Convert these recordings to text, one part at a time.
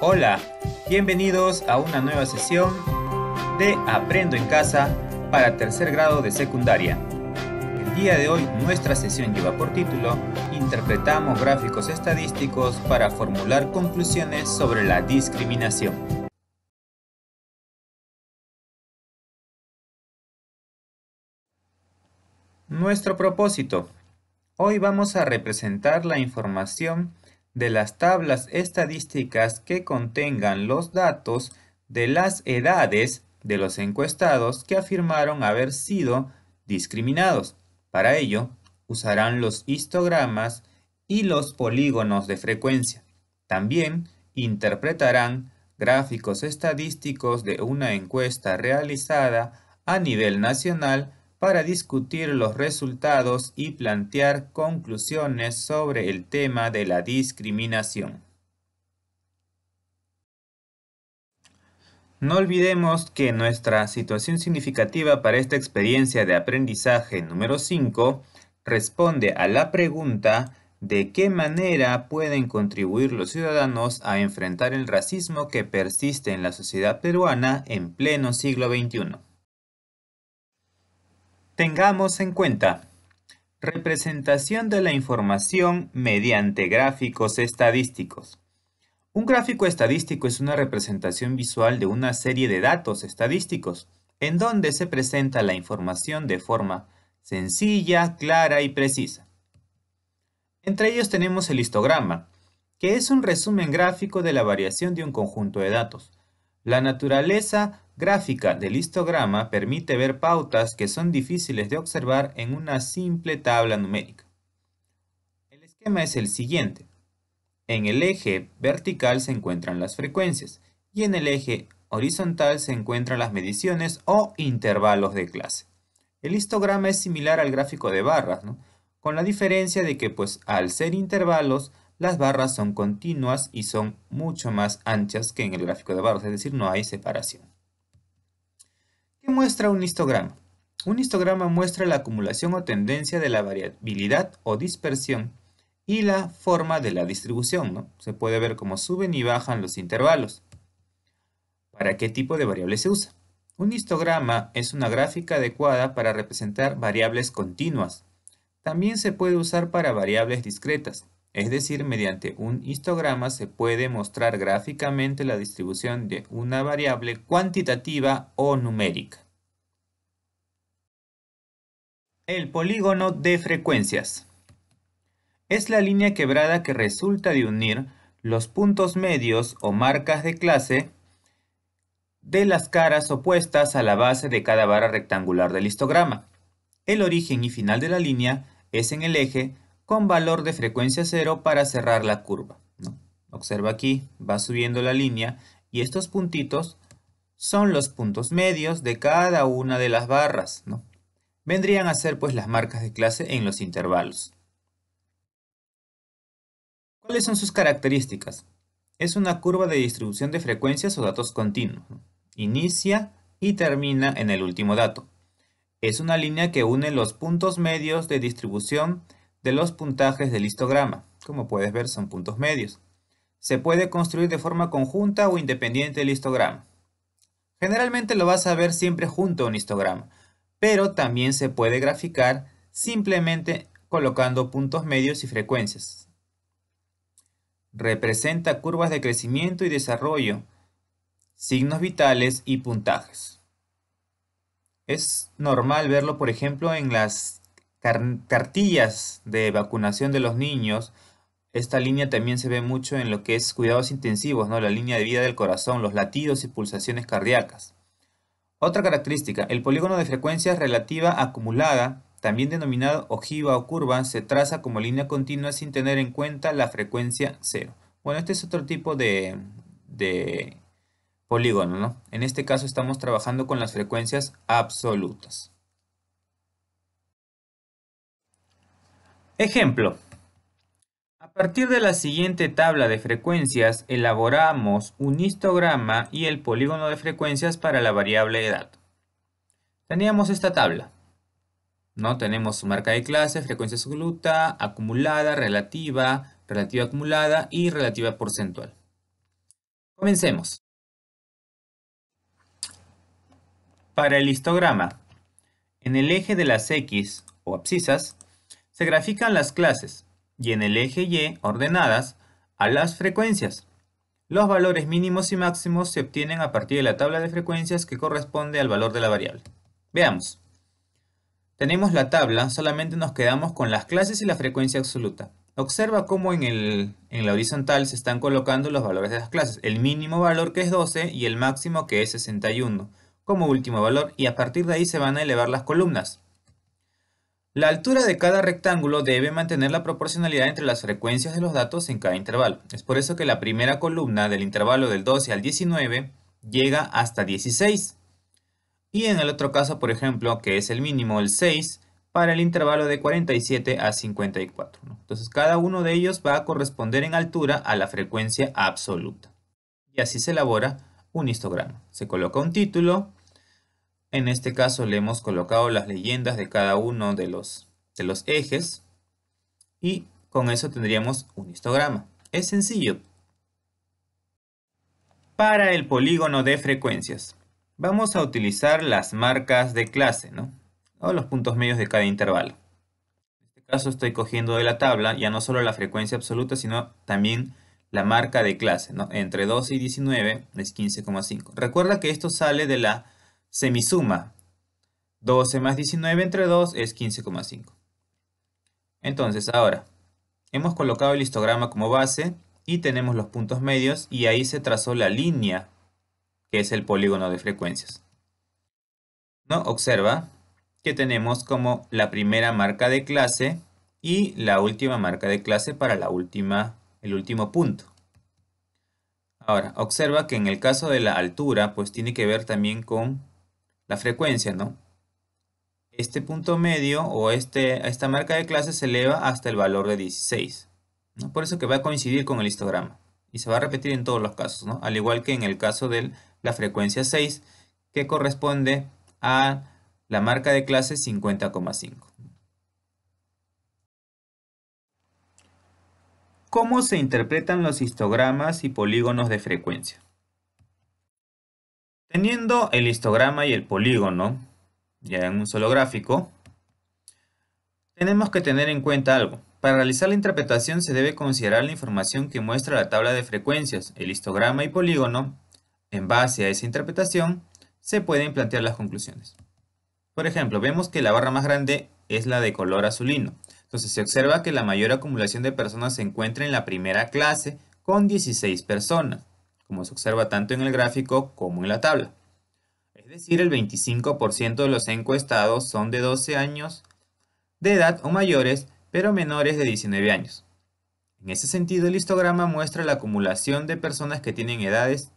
Hola, bienvenidos a una nueva sesión de Aprendo en Casa para tercer grado de secundaria. El día de hoy nuestra sesión lleva por título Interpretamos gráficos estadísticos para formular conclusiones sobre la discriminación. Nuestro propósito. Hoy vamos a representar la información de las tablas estadísticas que contengan los datos de las edades de los encuestados que afirmaron haber sido discriminados. Para ello, usarán los histogramas y los polígonos de frecuencia. También interpretarán gráficos estadísticos de una encuesta realizada a nivel nacional para discutir los resultados y plantear conclusiones sobre el tema de la discriminación. No olvidemos que nuestra situación significativa para esta experiencia de aprendizaje número 5 responde a la pregunta ¿de qué manera pueden contribuir los ciudadanos a enfrentar el racismo que persiste en la sociedad peruana en pleno siglo XXI? Tengamos en cuenta: representación de la información mediante gráficos estadísticos. Un gráfico estadístico es una representación visual de una serie de datos estadísticos, en donde se presenta la información de forma sencilla, clara y precisa. Entre ellos tenemos el histograma, que es un resumen gráfico de la variación de un conjunto de datos. La naturaleza gráfica del histograma permite ver pautas que son difíciles de observar en una simple tabla numérica. El esquema es el siguiente. En el eje vertical se encuentran las frecuencias y en el eje horizontal se encuentran las mediciones o intervalos de clase. El histograma es similar al gráfico de barras, ¿no? Con la diferencia de que, pues, al ser intervalos, las barras son continuas y son mucho más anchas que en el gráfico de barras, es decir, no hay separación. ¿Qué muestra un histograma? Un histograma muestra la acumulación o tendencia de la variabilidad o dispersión y la forma de la distribución, ¿no? Se puede ver cómo suben y bajan los intervalos. ¿Para qué tipo de variable se usa? Un histograma es una gráfica adecuada para representar variables continuas. También se puede usar para variables discretas, es decir, mediante un histograma se puede mostrar gráficamente la distribución de una variable cuantitativa o numérica. El polígono de frecuencias. Es la línea quebrada que resulta de unir los puntos medios o marcas de clase de las caras opuestas a la base de cada barra rectangular del histograma. El origen y final de la línea es en el eje con valor de frecuencia 0 para cerrar la curva, ¿no? Observa aquí, va subiendo la línea y estos puntitos son los puntos medios de cada una de las barras, ¿no? Vendrían a ser, pues, las marcas de clase en los intervalos. ¿Cuáles son sus características? Es una curva de distribución de frecuencias o datos continuos, ¿no? Inicia y termina en el último dato. Es una línea que une los puntos medios de distribución de los puntajes del histograma. Como puedes ver, son puntos medios. Se puede construir de forma conjunta o independiente del histograma. Generalmente lo vas a ver siempre junto a un histograma, pero también se puede graficar simplemente colocando puntos medios y frecuencias. Representa curvas de crecimiento y desarrollo, signos vitales y puntajes. Es normal verlo, por ejemplo, en las cartillas de vacunación de los niños. Esta línea también se ve mucho en lo que es cuidados intensivos, ¿no? La línea de vida del corazón, los latidos y pulsaciones cardíacas. Otra característica, el polígono de frecuencias relativa acumulada, también denominado ojiva o curva, se traza como línea continua sin tener en cuenta la frecuencia 0. Bueno, este es otro tipo de polígono, ¿no? En este caso estamos trabajando con las frecuencias absolutas. Ejemplo. A partir de la siguiente tabla de frecuencias, elaboramos un histograma y el polígono de frecuencias para la variable edad. Teníamos esta tabla, ¿no? Tenemos su marca de clase, frecuencia absoluta, acumulada, relativa, relativa acumulada y relativa porcentual. Comencemos. Para el histograma, en el eje de las X o abscisas se grafican las clases y en el eje Y ordenadas a las frecuencias. Los valores mínimos y máximos se obtienen a partir de la tabla de frecuencias que corresponde al valor de la variable. Veamos. Tenemos la tabla, solamente nos quedamos con las clases y la frecuencia absoluta. Observa cómo en la horizontal se están colocando los valores de las clases. El mínimo valor que es 12 y el máximo que es 61 como último valor, y a partir de ahí se van a elevar las columnas. La altura de cada rectángulo debe mantener la proporcionalidad entre las frecuencias de los datos en cada intervalo. Es por eso que la primera columna del intervalo del 12 al 19 llega hasta 16. Y en el otro caso, por ejemplo, que es el mínimo, el 6, para el intervalo de 47 a 54. ¿no? Entonces, cada uno de ellos va a corresponder en altura a la frecuencia absoluta. Y así se elabora un histograma. Se coloca un título. En este caso le hemos colocado las leyendas de cada uno de los ejes. Y con eso tendríamos un histograma. Es sencillo. Para el polígono de frecuencias, vamos a utilizar las marcas de clase, ¿no? O los puntos medios de cada intervalo. En este caso estoy cogiendo de la tabla ya no solo la frecuencia absoluta, sino también la marca de clase, ¿no? Entre 12 y 19 es 15,5. Recuerda que esto sale de la semisuma. 12 más 19 entre 2 es 15,5. Entonces ahora, hemos colocado el histograma como base y tenemos los puntos medios y ahí se trazó la línea que es el polígono de frecuencias. ¿No? Observa que tenemos como la primera marca de clase y la última marca de clase para el último punto. Ahora, observa que en el caso de la altura, pues tiene que ver también con la frecuencia, ¿no? Este punto medio o esta marca de clase se eleva hasta el valor de 16, ¿no? Por eso que va a coincidir con el histograma y se va a repetir en todos los casos, ¿no? Al igual que en el caso de la frecuencia 6, que corresponde a la marca de clase 50,5. ¿Cómo se interpretan los histogramas y polígonos de frecuencia? Teniendo el histograma y el polígono ya en un solo gráfico, tenemos que tener en cuenta algo. Para realizar la interpretación se debe considerar la información que muestra la tabla de frecuencias, el histograma y polígono. En base a esa interpretación, se pueden plantear las conclusiones. Por ejemplo, vemos que la barra más grande es la de color azulino. Entonces se observa que la mayor acumulación de personas se encuentra en la primera clase con 16 personas, como se observa tanto en el gráfico como en la tabla. Es decir, el 25% de los encuestados son de 12 años de edad o mayores, pero menores de 19 años. En ese sentido, el histograma muestra la acumulación de personas que tienen edades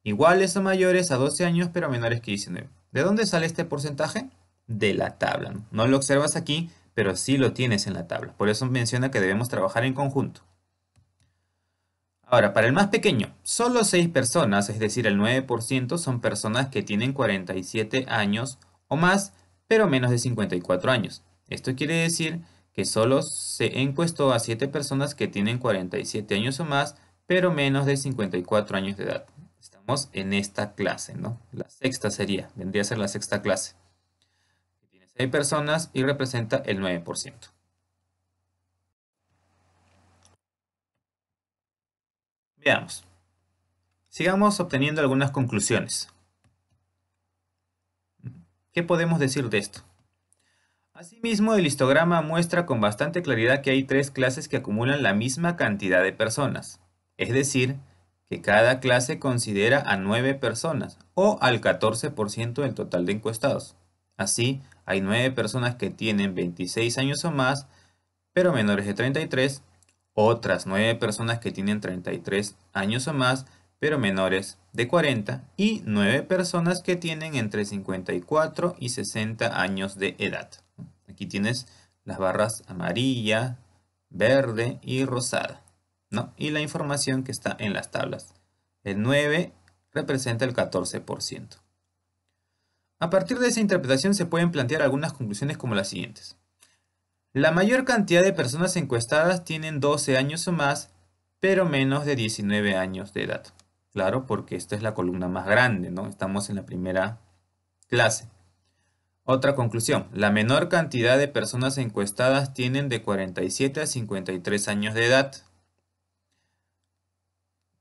iguales o mayores a 12 años, pero menores que 19. ¿De dónde sale este porcentaje? De la tabla. No lo observas aquí, pero sí lo tienes en la tabla. Por eso menciona que debemos trabajar en conjunto. Ahora, para el más pequeño, solo 6 personas, es decir, el 9%, son personas que tienen 47 años o más, pero menos de 54 años. Esto quiere decir que solo se encuestó a 7 personas que tienen 47 años o más, pero menos de 54 años de edad. Estamos en esta clase, ¿no? La sexta vendría a ser la sexta clase. Tiene 6 personas y representa el 9%. Veamos. Sigamos obteniendo algunas conclusiones. ¿Qué podemos decir de esto? Asimismo, el histograma muestra con bastante claridad que hay 3 clases que acumulan la misma cantidad de personas. Es decir, que cada clase considera a 9 personas o al 14% del total de encuestados. Así, hay 9 personas que tienen 26 años o más, pero menores de 33, otras 9 personas que tienen 33 años o más, pero menores de 40, y 9 personas que tienen entre 54 y 60 años de edad. Aquí tienes las barras amarilla, verde y rosada, ¿no? Y la información que está en las tablas. El 9 representa el 14%. A partir de esa interpretación se pueden plantear algunas conclusiones como las siguientes. La mayor cantidad de personas encuestadas tienen 12 años o más, pero menos de 19 años de edad. Claro, porque esta es la columna más grande, ¿no? Estamos en la primera clase. Otra conclusión. La menor cantidad de personas encuestadas tienen de 47 a 53 años de edad,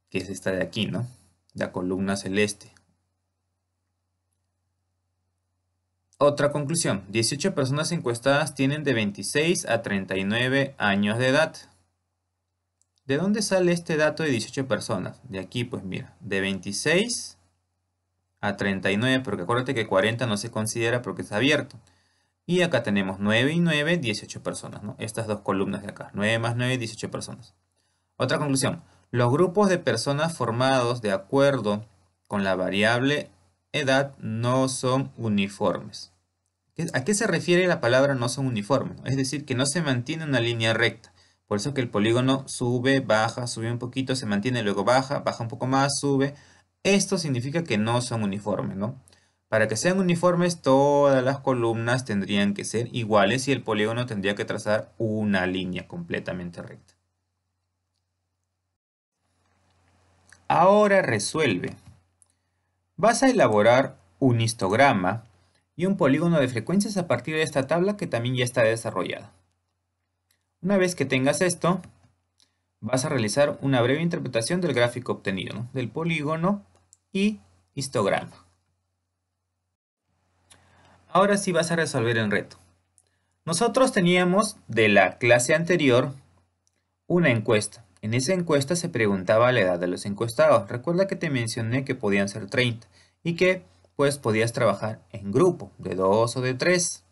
que es esta de aquí, ¿no? La columna celeste. Otra conclusión. 18 personas encuestadas tienen de 26 a 39 años de edad. ¿De dónde sale este dato de 18 personas? De aquí, pues mira, de 26 a 39, porque acuérdate que 40 no se considera porque está abierto. Y acá tenemos 9 y 9, 18 personas, ¿no? Estas dos columnas de acá, 9 más 9, 18 personas. Otra conclusión, los grupos de personas formados de acuerdo con la variable edad no son uniformes. ¿A qué se refiere la palabra no son uniformes? Es decir, que no se mantiene una línea recta. Por eso que el polígono sube, baja, sube un poquito, se mantiene, luego baja, baja un poco más, sube. Esto significa que no son uniformes, ¿no? Para que sean uniformes, todas las columnas tendrían que ser iguales y el polígono tendría que trazar una línea completamente recta. Ahora resuelve. Vas a elaborar un histograma y un polígono de frecuencias a partir de esta tabla que también ya está desarrollada. Una vez que tengas esto, vas a realizar una breve interpretación del gráfico obtenido, ¿no? Del polígono y histograma. Ahora sí vas a resolver el reto. Nosotros teníamos de la clase anterior una encuesta. En esa encuesta se preguntaba la edad de los encuestados. Recuerda que te mencioné que podían ser 30 y que pues podías trabajar en grupo de 2 o de 3,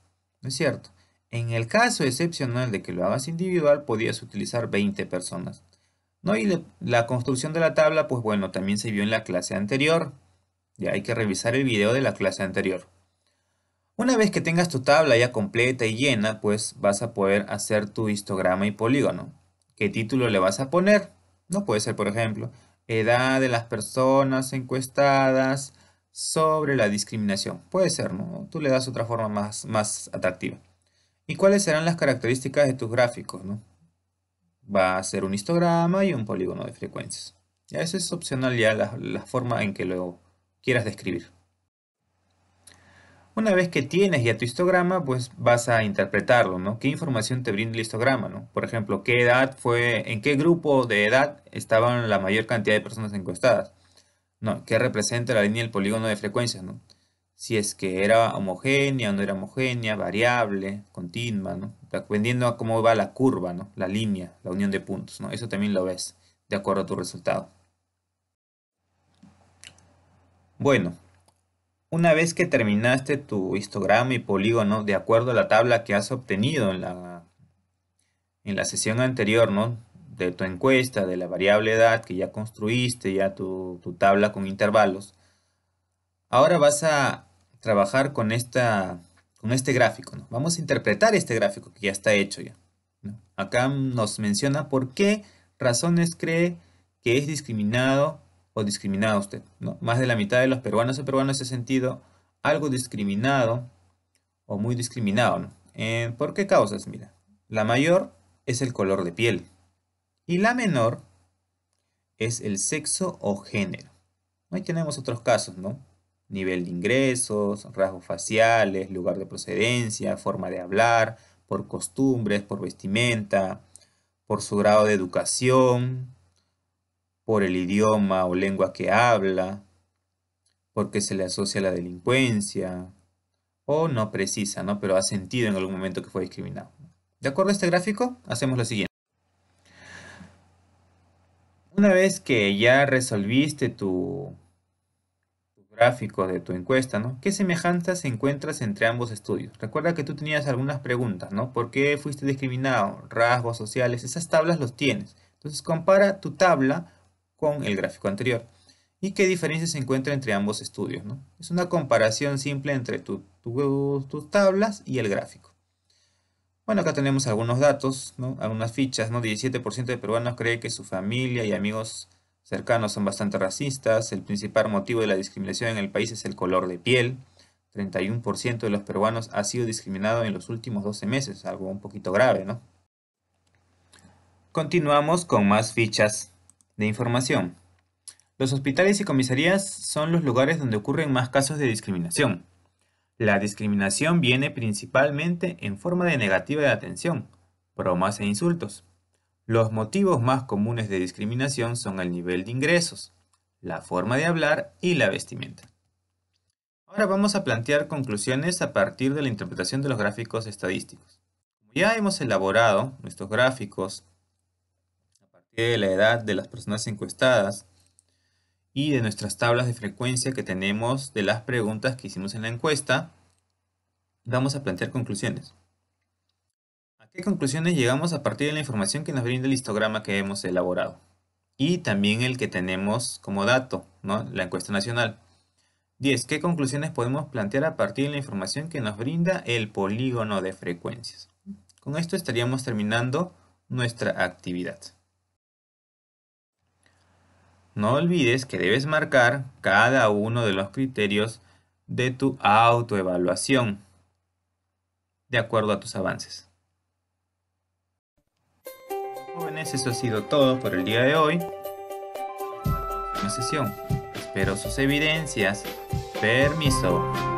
¿no es cierto? En el caso excepcional de que lo hagas individual, podías utilizar 20 personas, ¿no? Y la construcción de la tabla, pues bueno, también se vio en la clase anterior. Ya hay que revisar el video de la clase anterior. Una vez que tengas tu tabla ya completa y llena, pues vas a poder hacer tu histograma y polígono. ¿Qué título le vas a poner? No puede ser, por ejemplo, edad de las personas encuestadas sobre la discriminación. Puede ser, ¿no? Tú le das otra forma más atractiva. ¿Y cuáles serán las características de tus gráficos, no? Va a ser un histograma y un polígono de frecuencias. Ya eso es opcional ya la forma en que lo quieras describir. Una vez que tienes ya tu histograma, pues vas a interpretarlo, ¿no? ¿Qué información te brinda el histograma, ¿no? Por ejemplo, en qué grupo de edad estaban la mayor cantidad de personas encuestadas? ¿No? ¿Qué representa la línea del polígono de frecuencias, ¿no? Si es que era homogénea o no era homogénea, variable, continua, ¿no? Dependiendo a cómo va la curva, ¿no? La línea, la unión de puntos, ¿no? Eso también lo ves de acuerdo a tu resultado. Bueno. Una vez que terminaste tu histograma y polígono de acuerdo a la tabla que has obtenido en la sesión anterior, ¿no? De tu encuesta, de la variable edad que ya construiste, ya tu tabla con intervalos, ahora vas a trabajar con este gráfico, ¿no? Vamos a interpretar este gráfico que ya está hecho ya, ¿no? Acá nos menciona por qué razones cree que es discriminado o discriminada usted, ¿no? Más de la mitad de los peruanos o peruanos se ha sentido algo discriminado o muy discriminado, ¿no? ¿Por qué causas? Mira, la mayor es el color de piel y la menor es el sexo o género. Ahí tenemos otros casos, ¿no? Nivel de ingresos, rasgos faciales, lugar de procedencia, forma de hablar, por costumbres, por vestimenta, por su grado de educación, por el idioma o lengua que habla, porque se le asocia a la delincuencia, o no precisa, ¿no? Pero ha sentido en algún momento que fue discriminado. De acuerdo a este gráfico, hacemos lo siguiente. Una vez que ya resolviste tu gráfico de tu encuesta, ¿no? ¿Qué semejanzas encuentras entre ambos estudios? Recuerda que tú tenías algunas preguntas, ¿no? ¿Por qué fuiste discriminado? Rasgos sociales, esas tablas los tienes. Entonces compara tu tabla con el gráfico anterior. ¿Y qué diferencias se encuentra entre ambos estudios, ¿no? Es una comparación simple entre tus tablas y el gráfico. Bueno, acá tenemos algunos datos, ¿no? Algunas fichas, ¿no? 17% de peruanos cree que su familia y amigos cercanos son bastante racistas. El principal motivo de la discriminación en el país es el color de piel. 31% de los peruanos ha sido discriminado en los últimos 12 meses, algo un poquito grave, ¿no? Continuamos con más fichas de información. Los hospitales y comisarías son los lugares donde ocurren más casos de discriminación. La discriminación viene principalmente en forma de negativa de atención, bromas e insultos. Los motivos más comunes de discriminación son el nivel de ingresos, la forma de hablar y la vestimenta. Ahora vamos a plantear conclusiones a partir de la interpretación de los gráficos estadísticos. Como ya hemos elaborado nuestros gráficos a partir de la edad de las personas encuestadas y de nuestras tablas de frecuencia que tenemos de las preguntas que hicimos en la encuesta, vamos a plantear conclusiones. ¿A qué conclusiones llegamos a partir de la información que nos brinda el histograma que hemos elaborado? Y también el que tenemos como dato, ¿no? La encuesta nacional. 10. ¿Qué conclusiones podemos plantear a partir de la información que nos brinda el polígono de frecuencias? Con esto estaríamos terminando nuestra actividad. No olvides que debes marcar cada uno de los criterios de tu autoevaluación de acuerdo a tus avances. Jóvenes, eso ha sido todo por el día de hoy. Hasta la próxima sesión. Espero sus evidencias. Permiso.